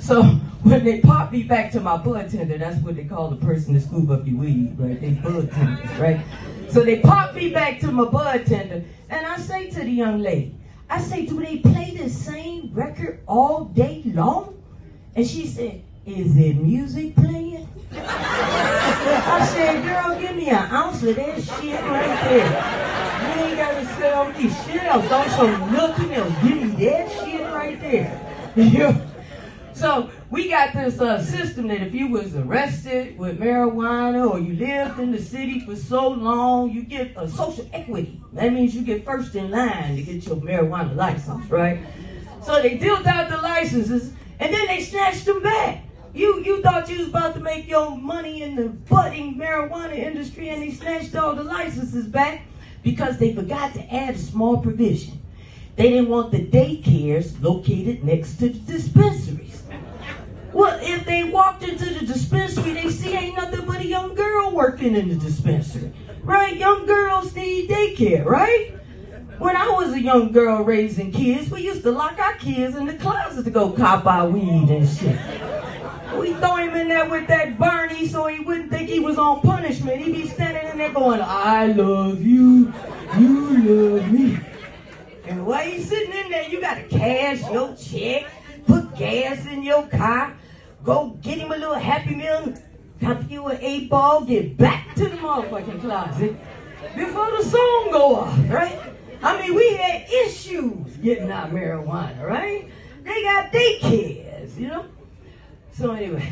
So when they popped me back to my bud tender, that's what they call the person that scoop up your weed, right? They bud tenders, right? So they popped me back to my bud tender, and I say to the young lady, I say, do they play the same record all day long? And she said, is there music playing? I said, girl, give me an ounce of that shit right there. You ain't got to sell me shit else. Don't show nothing else. Give me that shit right there. So we got this system that if you was arrested with marijuana or you lived in the city for so long, you get a social equity. That means you get first in line to get your marijuana license, right? So they dealt out the licenses and then they snatched them back. You thought you was about to make your money in the budding marijuana industry, and they snatched all the licenses back because they forgot to add a small provision. They didn't want the daycares located next to the dispensaries. Well, if they walked into the dispensary, they see ain't nothing but a young girl working in the dispensary, right? Young girls need daycare, right? When I was a young girl raising kids, we used to lock our kids in the closet to go cop our weed and shit. We throw him in there with that Barney so he wouldn't think he was on punishment. He'd be standing in there going, I love you, you love me. And while he's sitting in there, you got to cash your check, put gas in your car, go get him a little Happy Meal, cop you an 8-ball, get back to the motherfucking closet before the song go off, right? I mean, we had issues getting our marijuana, right? They got daycares, you know? So anyway,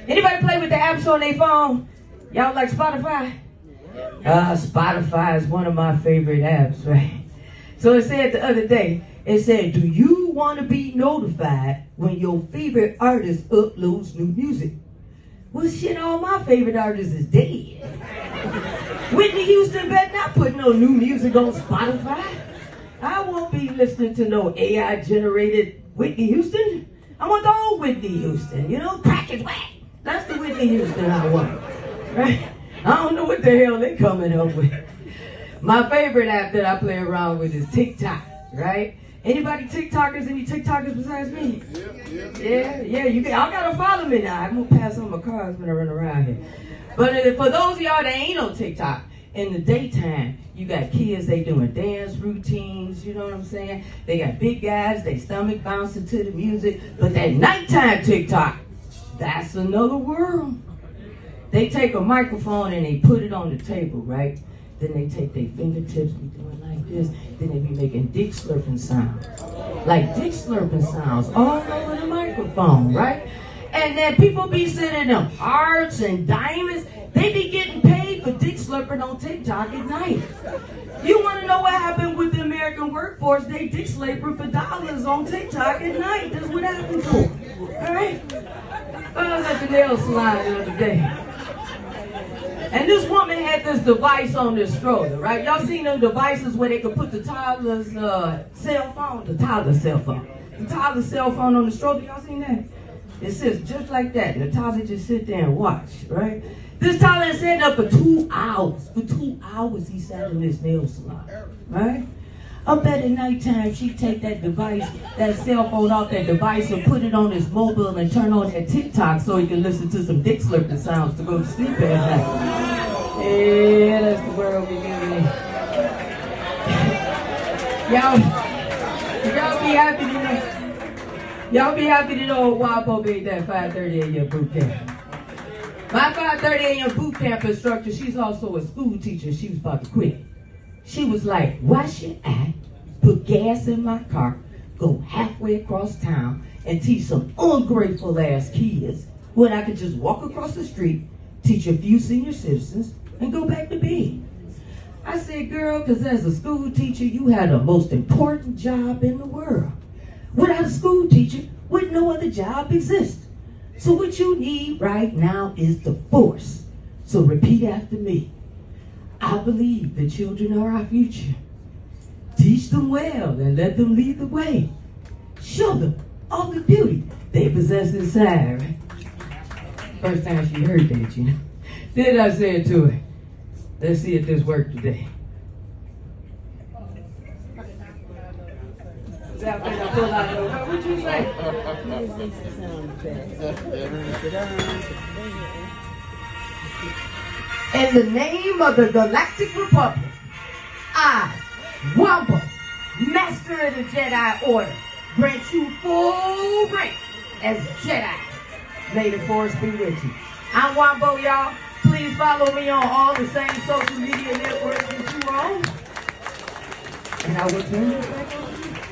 anybody play with the apps on their phone? Y'all like Spotify? Spotify is one of my favorite apps, right? So it said the other day, it said, do you want to be notified when your favorite artist uploads new music? Well, shit, all my favorite artists is dead. Whitney Houston better not put no new music on Spotify. I won't be listening to no AI-generated Whitney Houston. I want the old Whitney Houston, you know, crack is whack. That's the Whitney Houston I want, right? I don't know what the hell they coming up with. My favorite app that I play around with is TikTok, right? Anybody TikTokers? Any TikTokers besides me? Yeah, you can. Y'all gotta follow me now. I'm gonna pass on my cars when I run around here. But for those of y'all that ain't on TikTok, in the daytime, you got kids, they doing dance routines, you know what I'm saying? They got big guys, they stomach bouncing to the music. But that nighttime TikTok, that's another world. They take a microphone and they put it on the table, right? Then they take their fingertips, be doing like this. Then they be making dick slurping sounds. Like dick slurping sounds all over the microphone, right? And then people be sending them hearts and diamonds. They be getting paid for dick slurping on TikTok at night. You want to know what happened with the American workforce? They dick slurping for dollars on TikTok at night. That's what happened to them. All right? I was at the nail salon the other day. And this woman had this device on this stroller, right? Y'all seen them devices where they could put the toddler's cell phone on the stroller? Y'all seen that? It sits just like that. And the toddler just sit there and watch, right? This toddler sat up for 2 hours. For 2 hours he sat in this nail salon, right? Up at the nighttime, she take that device, that cell phone off that device and put it on his mobile and turn on that TikTok so he can listen to some dick slurping sounds to go to sleep at night. Yeah, that's the world we live in. Y'all be happy to know. Y'all be happy to know WAPO made that 5:30 a.m. boot camp. My 5:30 a.m. boot camp instructor, she's also a school teacher. She was about to quit. She was like, why should I put gas in my car, go halfway across town, and teach some ungrateful ass kids when I could just walk across the street, teach a few senior citizens, and go back to bed? I said, girl, because as a school teacher, you had the most important job in the world. Without a school teacher, would no other job exist? So what you need right now is the force. So repeat after me. I believe the children are our future. Teach them well and let them lead the way. Show them all the beauty they possess inside, right? First time she heard that, you know. Then I said to her, let's see if this worked today. After I pull out the what you say? In the name of the Galactic Republic, I, Wamba, Master of the Jedi Order, grant you full rank as Jedi. May the Force be with you. I'm Wambo, y'all. Please follow me on all the same social media networks that you own. And I will turn it back on you.